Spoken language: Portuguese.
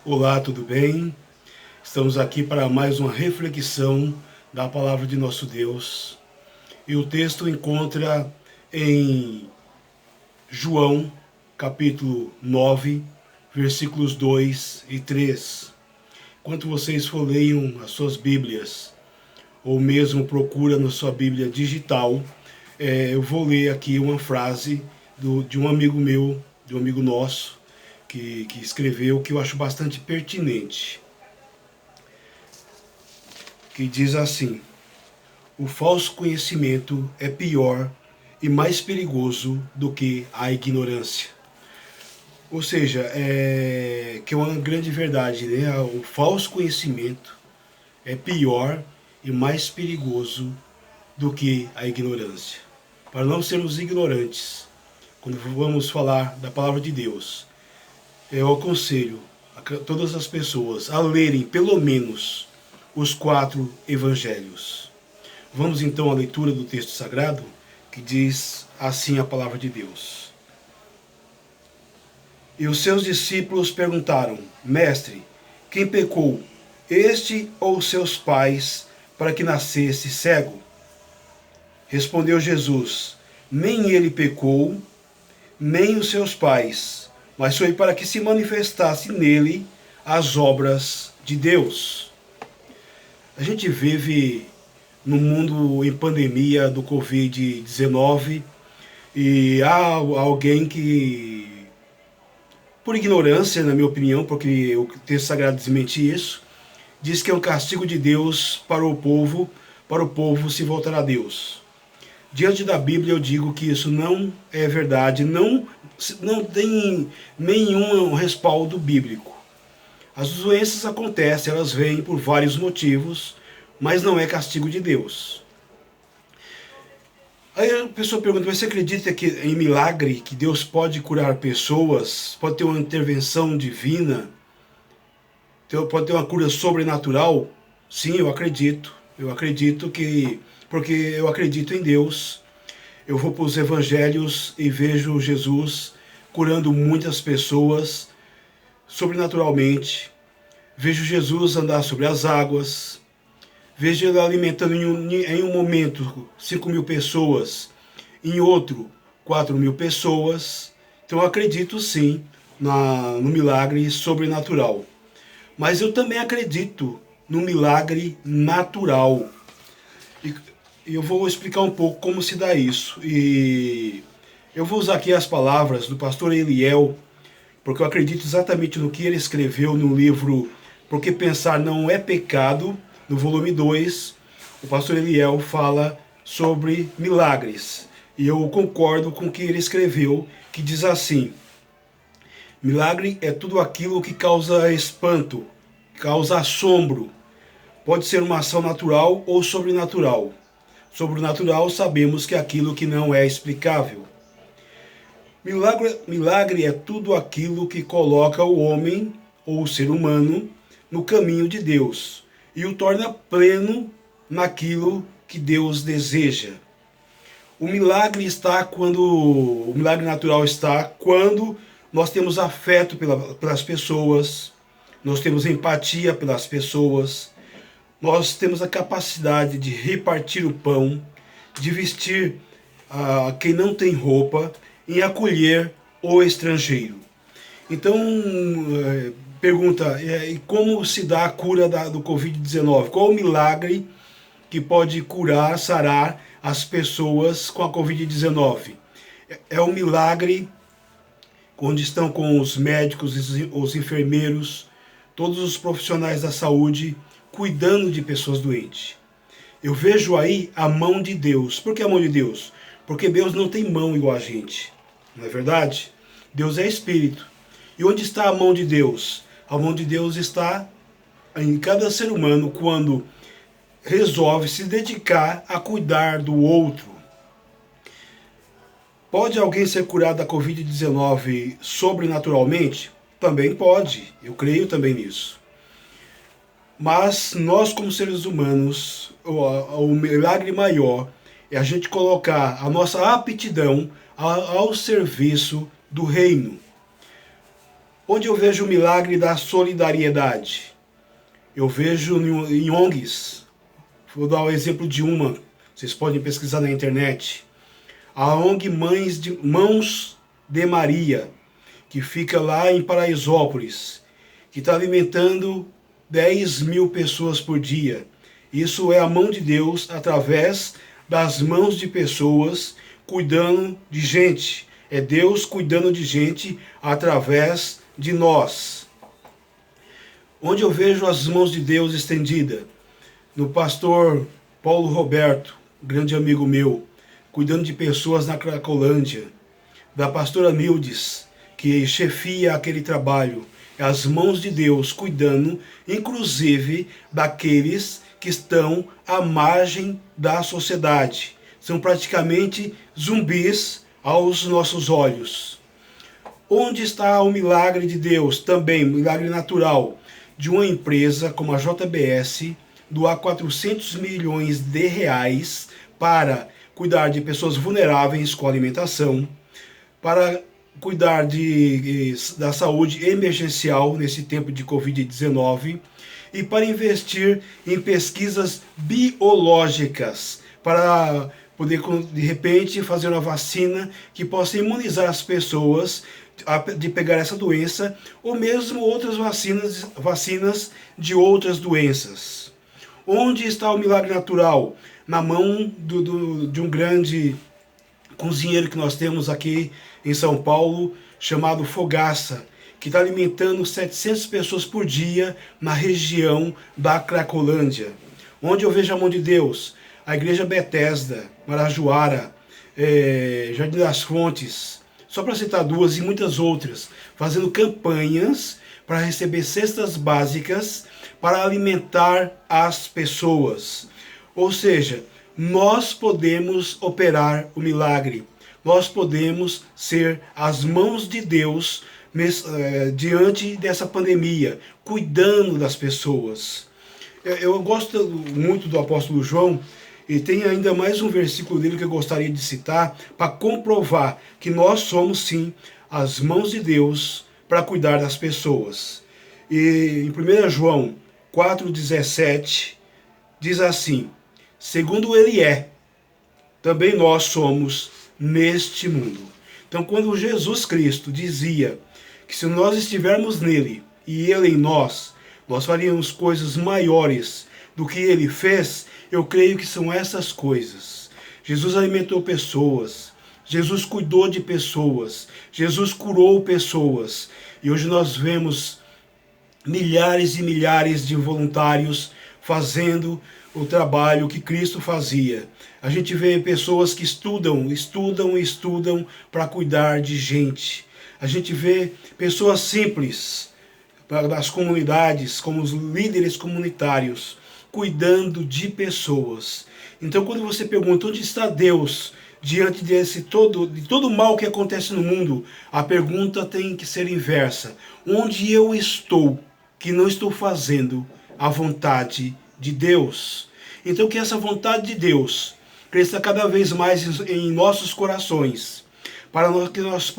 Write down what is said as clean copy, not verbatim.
Olá, tudo bem? Estamos aqui para mais uma reflexão da palavra de nosso Deus. E o texto encontra em João, capítulo 9, versículos 2 e 3. Enquanto vocês folheiam as suas Bíblias, ou mesmo procura na sua Bíblia digital, eu vou ler aqui uma frase de um amigo meu, de um amigo nosso, que escreveu, que eu acho bastante pertinente, que diz assim: o falso conhecimento é pior e mais perigoso do que a ignorância. Ou seja, que é uma grande verdade, né? O falso conhecimento é pior e mais perigoso do que a ignorância. Para não sermos ignorantes, quando vamos falar da palavra de Deus, eu aconselho a todas as pessoas a lerem pelo menos os 4 evangelhos. Vamos então à leitura do texto sagrado, que diz assim a palavra de Deus. E os seus discípulos perguntaram: Mestre, quem pecou, este ou seus pais, para que nascesse cego? Respondeu Jesus: nem ele pecou, nem os seus pais, mas foi para que se manifestasse nele as obras de Deus. A gente vive no mundo em pandemia do Covid-19 e há alguém que, por ignorância, na minha opinião, porque o texto sagrado desmente isso, diz que é um castigo de Deus para o povo se voltar a Deus. Diante da Bíblia eu digo que isso não é verdade, não tem nenhum respaldo bíblico. As doenças acontecem, elas vêm por vários motivos, mas não é castigo de Deus. Aí a pessoa pergunta: mas você acredita que em milagre, que Deus pode curar pessoas, pode ter uma intervenção divina, pode ter uma cura sobrenatural? Sim, eu acredito. Eu acredito que, porque eu acredito em Deus. Eu vou para os evangelhos e vejo Jesus curando muitas pessoas sobrenaturalmente. Vejo Jesus andar sobre as águas. Vejo ele alimentando em um momento 5.000 pessoas, em outro 4.000 pessoas. Então eu acredito sim no milagre sobrenatural. Mas eu também acredito no milagre natural. E eu vou explicar um pouco como se dá isso. E eu vou usar aqui as palavras do pastor Eliel, porque eu acredito exatamente no que ele escreveu no livro Porque Pensar Não é Pecado, no volume 2. O pastor Eliel fala sobre milagres. E eu concordo com o que ele escreveu, que diz assim: milagre é tudo aquilo que causa espanto, causa assombro. Pode ser uma ação natural ou sobrenatural. Sobrenatural sabemos que é aquilo que não é explicável. Milagre é tudo aquilo que coloca o homem ou o ser humano no caminho de Deus e o torna pleno naquilo que Deus deseja. O milagre natural está quando nós temos afeto pelas pessoas, nós temos empatia pelas pessoas, nós temos a capacidade de repartir o pão, de vestir quem não tem roupa, em acolher o estrangeiro. Então, pergunta: e como se dá a cura do Covid-19? Qual o milagre que pode curar, sarar as pessoas com a Covid-19? É um milagre onde estão com os médicos, os enfermeiros, todos os profissionais da saúde cuidando de pessoas doentes. Eu vejo aí a mão de Deus. Por que a mão de Deus? Porque Deus não tem mão igual a gente. Não é verdade? Deus é espírito. E onde está a mão de Deus? A mão de Deus está em cada ser humano quando resolve se dedicar a cuidar do outro. Pode alguém ser curado da Covid-19 sobrenaturalmente? Também pode. Eu creio também nisso. Mas nós, como seres humanos, o milagre maior é a gente colocar a nossa aptidão ao serviço do reino. Onde eu vejo o milagre da solidariedade? Eu vejo em ONGs. Vou dar o exemplo de uma, vocês podem pesquisar na internet. A ONG Mãos de Maria, que fica lá em Paraisópolis, que está alimentando 10 mil pessoas por dia. Isso é a mão de Deus através das mãos de pessoas cuidando de gente. É Deus cuidando de gente através de nós. Onde eu vejo as mãos de Deus estendidas? No pastor Paulo Roberto, grande amigo meu, cuidando de pessoas na Cracolândia. Da pastora Mildes, que chefia aquele trabalho. As mãos de Deus cuidando, inclusive, daqueles que estão à margem da sociedade. São praticamente zumbis aos nossos olhos. Onde está o milagre de Deus? Também, milagre natural, de uma empresa como a JBS, doar 400 milhões de reais para cuidar de pessoas vulneráveis com alimentação, para cuidar da saúde emergencial nesse tempo de Covid-19 e para investir em pesquisas biológicas, para poder, de repente, fazer uma vacina que possa imunizar as pessoas de pegar essa doença, ou mesmo outras vacinas de outras doenças. Onde está o milagre natural? Na mão de um grande cozinheiro que nós temos aqui em São Paulo, chamado Fogaça, que está alimentando 700 pessoas por dia na região da Cracolândia. Onde eu vejo a mão de Deus? A Igreja Betesda, Marajoara, Jardim das Fontes, só para citar duas e muitas outras, fazendo campanhas para receber cestas básicas para alimentar as pessoas. Ou seja, nós podemos operar o milagre. Nós podemos ser as mãos de Deus diante dessa pandemia, cuidando das pessoas. Eu gosto muito do apóstolo João, e tem ainda mais um versículo dele que eu gostaria de citar para comprovar que nós somos sim as mãos de Deus para cuidar das pessoas. E em 1 João 4,17 diz assim: segundo ele é, também nós somos neste mundo. Então, quando Jesus Cristo dizia que se nós estivermos nele e ele em nós, nós faríamos coisas maiores do que ele fez, eu creio que são essas coisas. Jesus alimentou pessoas, Jesus cuidou de pessoas, Jesus curou pessoas, e hoje nós vemos milhares e milhares de voluntários fazendo o trabalho que Cristo fazia. A gente vê pessoas que estudam para cuidar de gente. A gente vê pessoas simples das comunidades, como os líderes comunitários, cuidando de pessoas. Então, quando você pergunta onde está Deus diante de todo o mal que acontece no mundo, a pergunta tem que ser inversa. Onde eu estou, que não estou fazendo a vontade de Deus? Então, que essa vontade de Deus cresça cada vez mais em nossos corações, para que nós